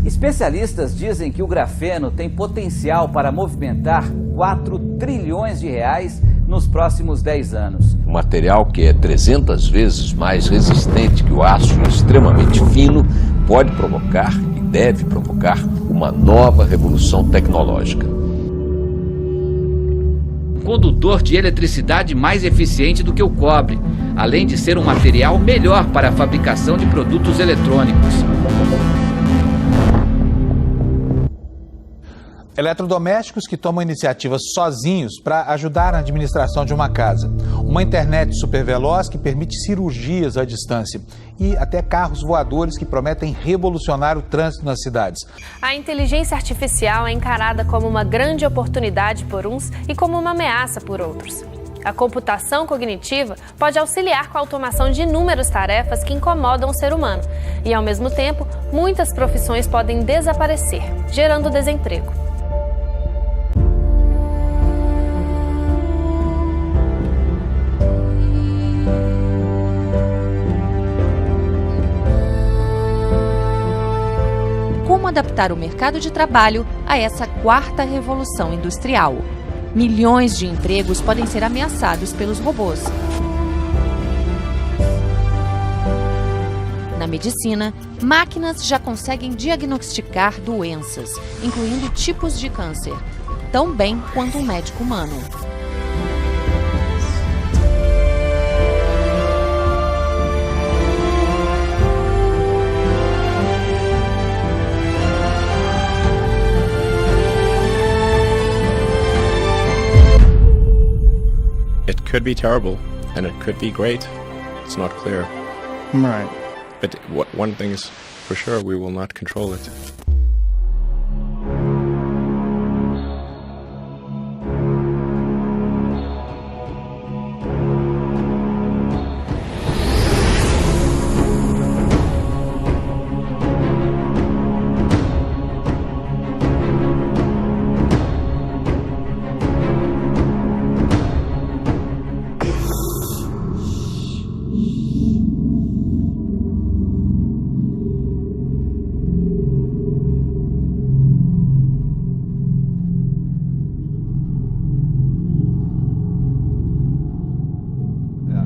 Especialistas dizem que o grafeno tem potencial para movimentar 4 trilhões de reais nos próximos 10 anos. Um material que é 300 vezes mais resistente que o aço e extremamente fino pode provocar e deve provocar uma nova revolução tecnológica. Um condutor de eletricidade mais eficiente do que o cobre, além de ser um material melhor para a fabricação de produtos eletrônicos. Eletrodomésticos que tomam iniciativas sozinhos para ajudar na administração de uma casa. Uma internet superveloz que permite cirurgias à distância. E até carros voadores que prometem revolucionar o trânsito nas cidades. A inteligência artificial é encarada como uma grande oportunidade por uns e como uma ameaça por outros. A computação cognitiva pode auxiliar com a automação de inúmeras tarefas que incomodam o ser humano. E, ao mesmo tempo, muitas profissões podem desaparecer, gerando desemprego. Como adaptar o mercado de trabalho a essa quarta revolução industrial? Milhões de empregos podem ser ameaçados pelos robôs. Na medicina, máquinas já conseguem diagnosticar doenças, incluindo tipos de câncer, tão bem quanto um médico humano. It could be terrible, and it could be great. It's not clear. Right. But one thing is for sure, we will not control it.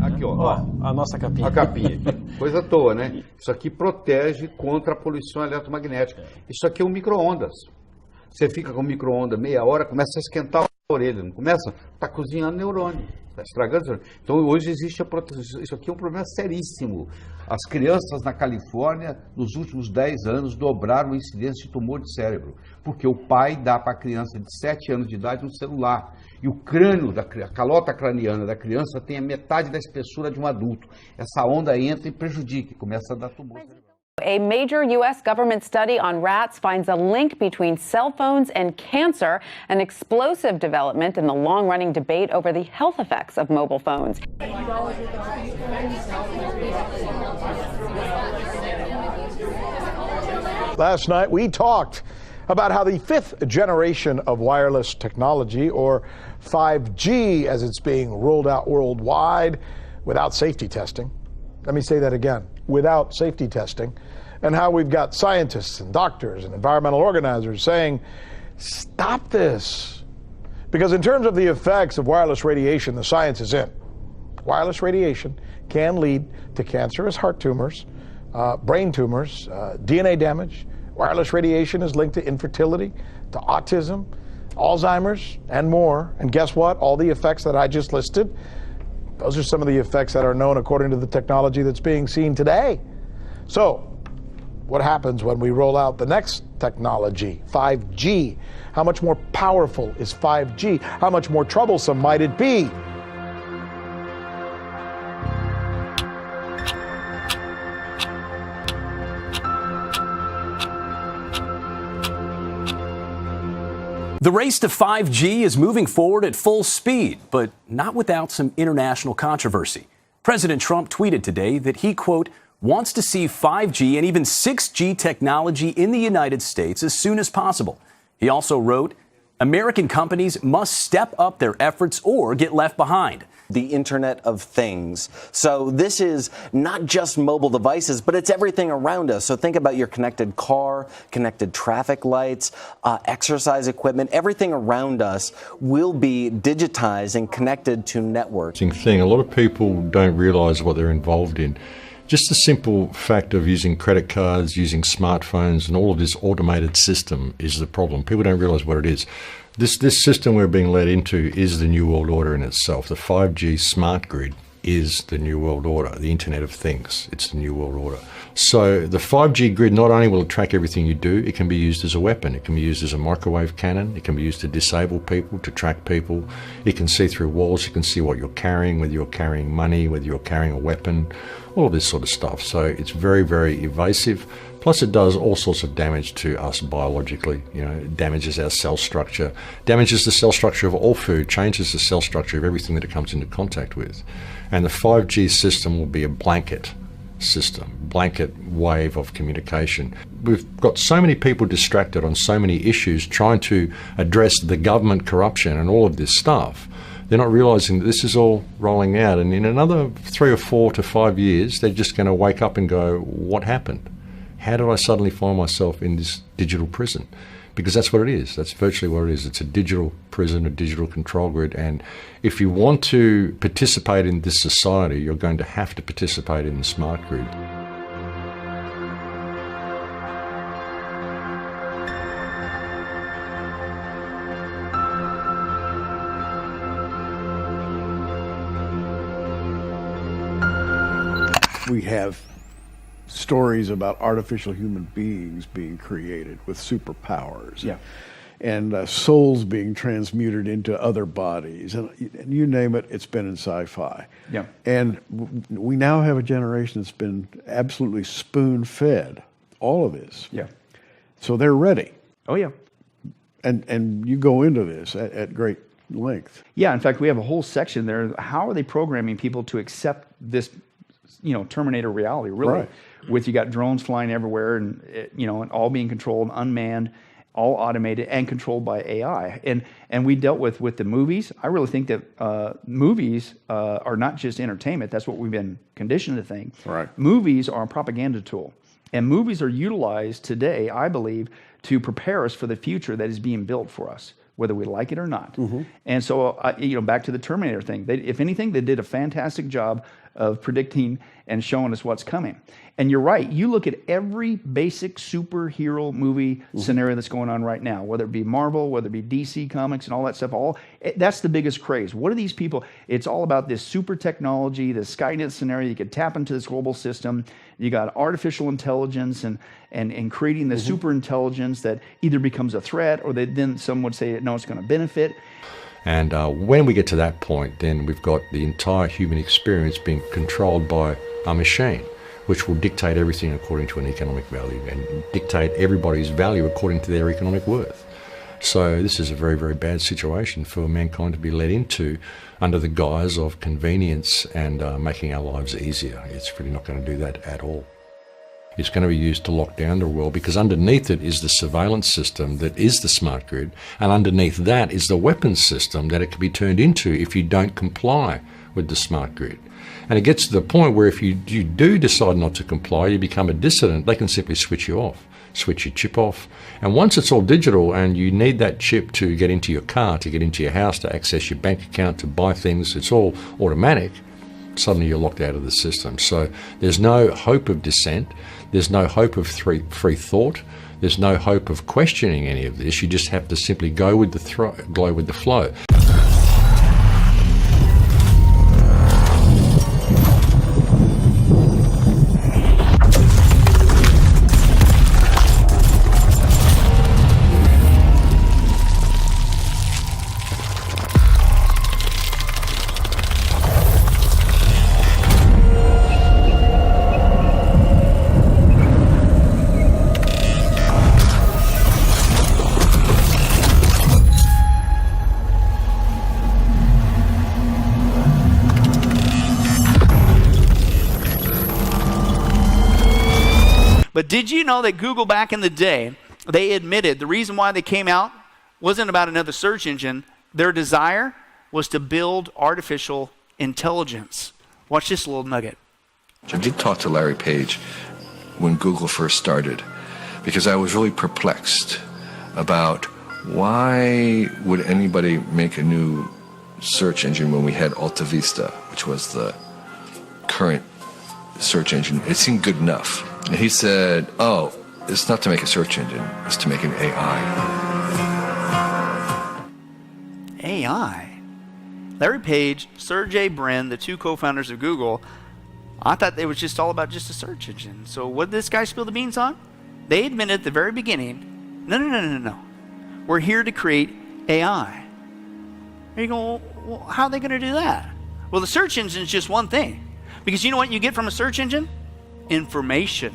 Aqui, ó, a nossa capinha. A capinha aqui. Coisa à toa, né? Isso aqui protege contra a poluição eletromagnética. Isso aqui é um micro-ondas. Você fica com o micro-ondas meia hora, começa a esquentar a orelha, não começa? Está cozinhando neurônio, está estragando. Então hoje existe a proteção. Isso aqui é um problema seríssimo. As crianças na Califórnia, nos últimos 10 anos, dobraram a incidência de tumor de cérebro, porque o pai dá para a criança de 7 anos de idade um celular. E o crânio, a calota craniana da criança tem a metade da espessura de um adulto. Essa onda entra e prejudica, começa a dar tumor. A major U.S. government study on rats finds a link between cell phones and cancer, an explosive development in the long-running debate over the health effects of mobile phones. Last night we talked about how the 5th generation of wireless technology, or 5G as it's being rolled out worldwide without safety testing. Let me say that again, without safety testing, and how we've got scientists and doctors and environmental organizers saying, stop this. Because in terms of the effects of wireless radiation, the science is in. Wireless radiation can lead to cancerous heart tumors, brain tumors, DNA damage. Wireless radiation is linked to infertility, to autism, Alzheimer's, and more. And guess what? All the effects that I just listed, those are some of the effects that are known according to the technology that's being seen today. So, what happens when we roll out the next technology, 5G? How much more powerful is 5G? How much more troublesome might it be? The race to 5G is moving forward at full speed, but not without some international controversy. President Trump tweeted today that he, quote, wants to see 5G and even 6G technology in the United States as soon as possible. He also wrote, American companies must step up their efforts or get left behind. the Internet of Things. So this is not just mobile devices, but it's everything around us. So think about your connected car, connected traffic lights, exercise equipment. Everything around us will be digitized and connected to networks. Thing. A lot of people don't realize what they're involved in. Just the simple fact of using credit cards, using smartphones, and all of this automated system is the problem. People don't realize what it is. This system we're being led into is the New World Order in itself. The 5G smart grid is the New World Order, the Internet of Things. It's the New World Order. So the 5G grid not only will track everything you do, it can be used as a weapon. It can be used as a microwave cannon. It can be used to disable people, to track people. It can see through walls. It can see what you're carrying, whether you're carrying money, whether you're carrying a weapon, all of this sort of stuff. So it's very, very evasive. Plus it does all sorts of damage to us biologically. It damages our cell structure, damages the cell structure of all food, changes the cell structure of everything that it comes into contact with. And the 5G system will be a blanket system, blanket wave of communication. We've got so many people distracted on so many issues trying to address the government corruption and all of this stuff. They're not realizing that this is all rolling out, and in another 3 or 4 to 5 years, they're just going to wake up and go, what happened? How did I suddenly find myself in this digital prison? Because that's what it is. That's virtually what it is. It's a digital prison, a digital control grid. And if you want to participate in this society, you're going to have to participate in the smart grid. We have stories about artificial human beings being created with superpowers, and souls being transmuted into other bodies, and you name it, it's been in sci-fi. And we now have a generation that's been absolutely spoon-fed all of this. So they're ready. Oh yeah. And you go into this at great length. Yeah, in fact, we have a whole section there. How are they programming people to accept this, Terminator reality, really? Right. With you got drones flying everywhere, and and all being controlled, unmanned, all automated and controlled by AI. And we dealt with the movies. I really think that movies are not just entertainment. That's what we've been conditioned to think. Right. Movies are a propaganda tool, and movies are utilized today, I believe, to prepare us for the future that is being built for us, whether we like it or not. And so, back to the Terminator thing. If anything, they did a fantastic job of predicting and showing us what's coming. And you're right. You look at every basic superhero movie scenario that's going on right now, whether it be Marvel, whether it be DC Comics and all that stuff, that's the biggest craze. What are these people? It's all about this super technology, this Skynet scenario. You could tap into this global system. You got artificial intelligence and creating the super intelligence that either becomes a threat or then some would say, no, it's going to benefit. And when we get to that point, then we've got the entire human experience being controlled by a machine, which will dictate everything according to an economic value and dictate everybody's value according to their economic worth. So this is a very, very bad situation for mankind to be led into under the guise of convenience and making our lives easier. It's really not going to do that at all. It's going to be used to lock down the world, because underneath it is the surveillance system that is the smart grid, and underneath that is the weapons system that it can be turned into if you don't comply with the smart grid. And it gets to the point where if you do decide not to comply, you become a dissident, they can simply switch you off, switch your chip off. And once it's all digital and you need that chip to get into your car, to get into your house, to access your bank account, to buy things, it's all automatic, suddenly you're locked out of the system. So there's no hope of dissent. There's no hope of free thought. There's no hope of questioning any of this. You just have to simply go with the flow. But did you know that Google back in the day, they admitted the reason why they came out wasn't about another search engine. Their desire was to build artificial intelligence. Watch this little nugget. I did talk to Larry Page when Google first started because I was really perplexed about why would anybody make a new search engine when we had Alta Vista, which was the current search engine. It seemed good enough. And he said, oh, it's not to make a search engine, it's to make an AI. AI? Larry Page, Sergey Brin, the two co-founders of Google, I thought it was just all about just a search engine. So what did this guy spill the beans on? They admitted at the very beginning, no. We're here to create AI. And you go, well, how are they going to do that? Well, the search engine is just one thing. Because you know what you get from a search engine? Information.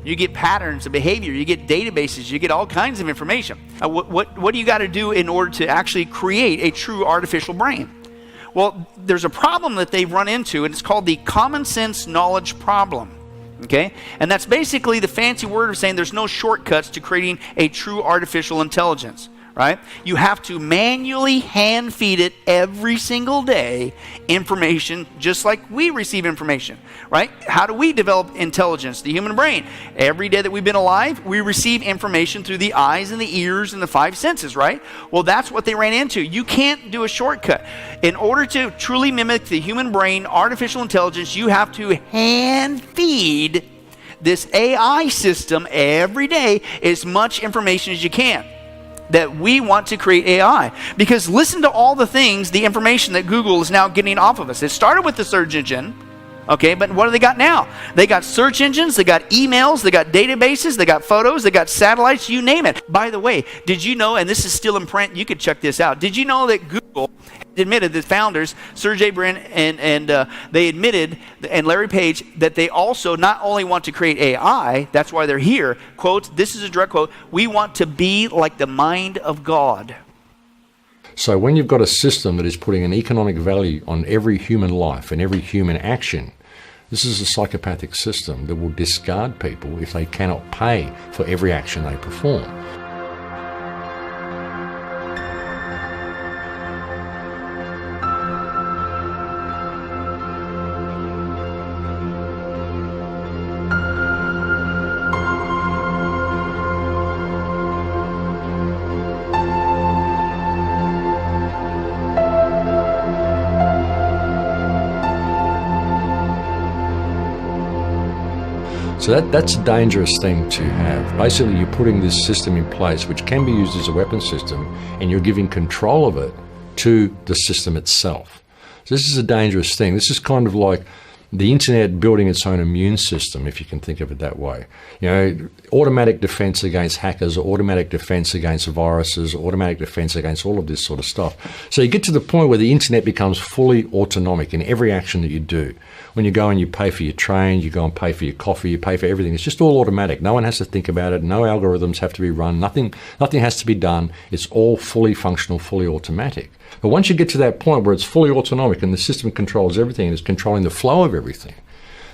You get patterns of behavior. You get databases. You get all kinds of information. What do you got to do in order to actually create a true artificial brain? Well, there's a problem that they've run into, and it's called the common sense knowledge problem. Okay? And that's basically the fancy word of saying there's no shortcuts to creating a true artificial intelligence. Right? You have to manually hand feed it every single day information, just like we receive information. Right? How do we develop intelligence? The human brain. Every day that we've been alive, we receive information through the eyes and the ears and the five senses, right? Well, that's what they ran into. You can't do a shortcut. In order to truly mimic the human brain, artificial intelligence, you have to hand feed this AI system every day as much information as you can. That we want to create AI. Because listen to all the things, the information that Google is now getting off of us. It started with the search engine, okay, but what do they got now? They got search engines, they got emails, they got databases, they got photos, they got satellites, you name it. By the way, did you know, and this is still in print, you could check this out. Did you know that Google admitted, the founders, Sergey Brin and they admitted, and Larry Page, that they also not only want to create AI, that's why they're here, quote, this is a direct quote, we want to be like the mind of God. So when you've got a system that is putting an economic value on every human life and every human action, this is a psychopathic system that will discard people if they cannot pay for every action they perform. So that's a dangerous thing to have. Basically, you're putting this system in place which can be used as a weapon system, and you're giving control of it to the system itself. So this is a dangerous thing. This is kind of like the internet building its own immune system, if you can think of it that way. You know, automatic defense against hackers, automatic defense against viruses, automatic defense against all of this sort of stuff. So you get to the point where the internet becomes fully autonomic in every action that you do. When you go and you pay for your train, you go and pay for your coffee, you pay for everything. It's just all automatic. No one has to think about it. No algorithms have to be run. Nothing has to be done. It's all fully functional, fully automatic. But once you get to that point where it's fully autonomic and the system controls everything and is controlling the flow of everything,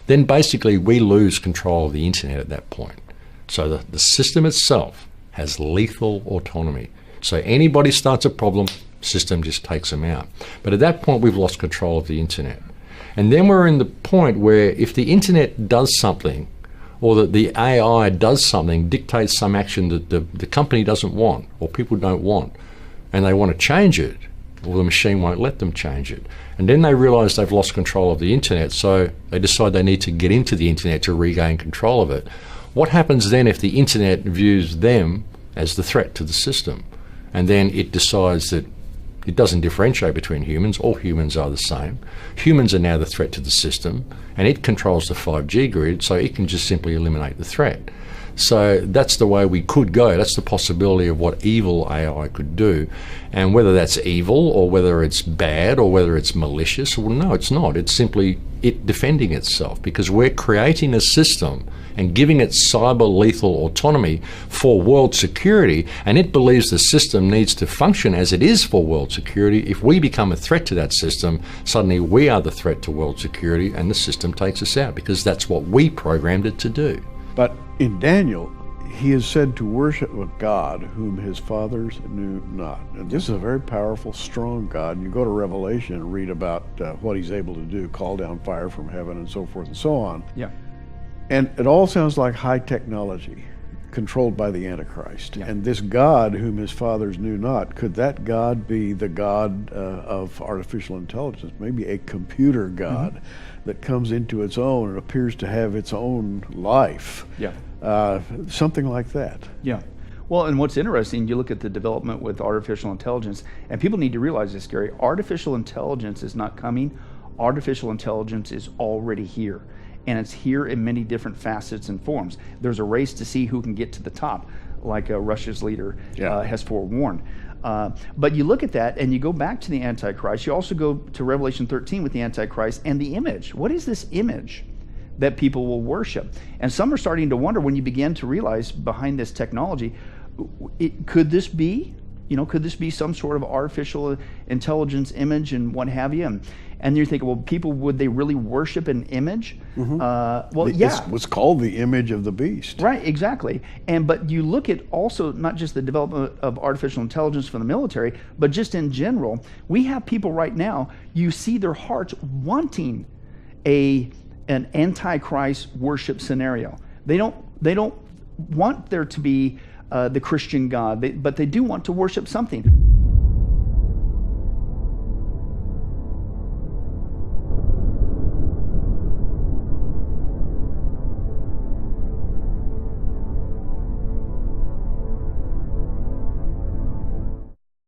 then basically we lose control of the internet at that point. So the system itself has lethal autonomy. So anybody starts a problem, system just takes them out. But at that point, we've lost control of the internet. And then we're in the point where if the internet does something, or that the AI does something, dictates some action that the company doesn't want, or people don't want, and they want to change it, well, the machine won't let them change it. And then they realize they've lost control of the internet, so they decide they need to get into the internet to regain control of it. What happens then if the internet views them as the threat to the system? And then it decides that it doesn't differentiate between humans. All humans are the same. Humans are now the threat to the system, and it controls the 5G grid, so it can just simply eliminate the threat. So that's the way we could go. That's the possibility of what evil AI could do. And whether that's evil or whether it's bad or whether it's malicious, well, no, it's not. It's simply it defending itself, because we're creating a system and giving it cyber lethal autonomy for world security, and it believes the system needs to function as it is for world security. If we become a threat to that system, suddenly we are the threat to world security, and the system takes us out, because that's what we programmed it to do. But in Daniel, he is said to worship a God whom his fathers knew not. And this is a very powerful, strong God. You go to Revelation and read about what he's able to do, call down fire from heaven and so forth and so on. Yeah. And it all sounds like high technology controlled by the Antichrist. Yeah. And this God whom his fathers knew not, could that God be the God of artificial intelligence? Maybe a computer God that comes into its own and appears to have its own life. Yeah. Something like that. Yeah. Well, and what's interesting, you look at the development with artificial intelligence, and people need to realize this, Gary, artificial intelligence is not coming. Artificial intelligence is already here. And it's here in many different facets and forms. There's a race to see who can get to the top, like Russia's leader has forewarned. But you look at that and you go back to the Antichrist. You also go to Revelation 13 with the Antichrist and the image. What is this image that people will worship? And some are starting to wonder, when you begin to realize behind this technology, could this be? Could this be some sort of artificial intelligence image and what have you? And you're thinking, well, people, would they really worship an image? Well, yeah. It's what's called the image of the beast. Right, exactly. But you look at also not just the development of artificial intelligence for the military, but just in general, we have people right now, you see their hearts wanting an Antichrist worship scenario. They don't want there to be the Christian God, but they do want to worship something.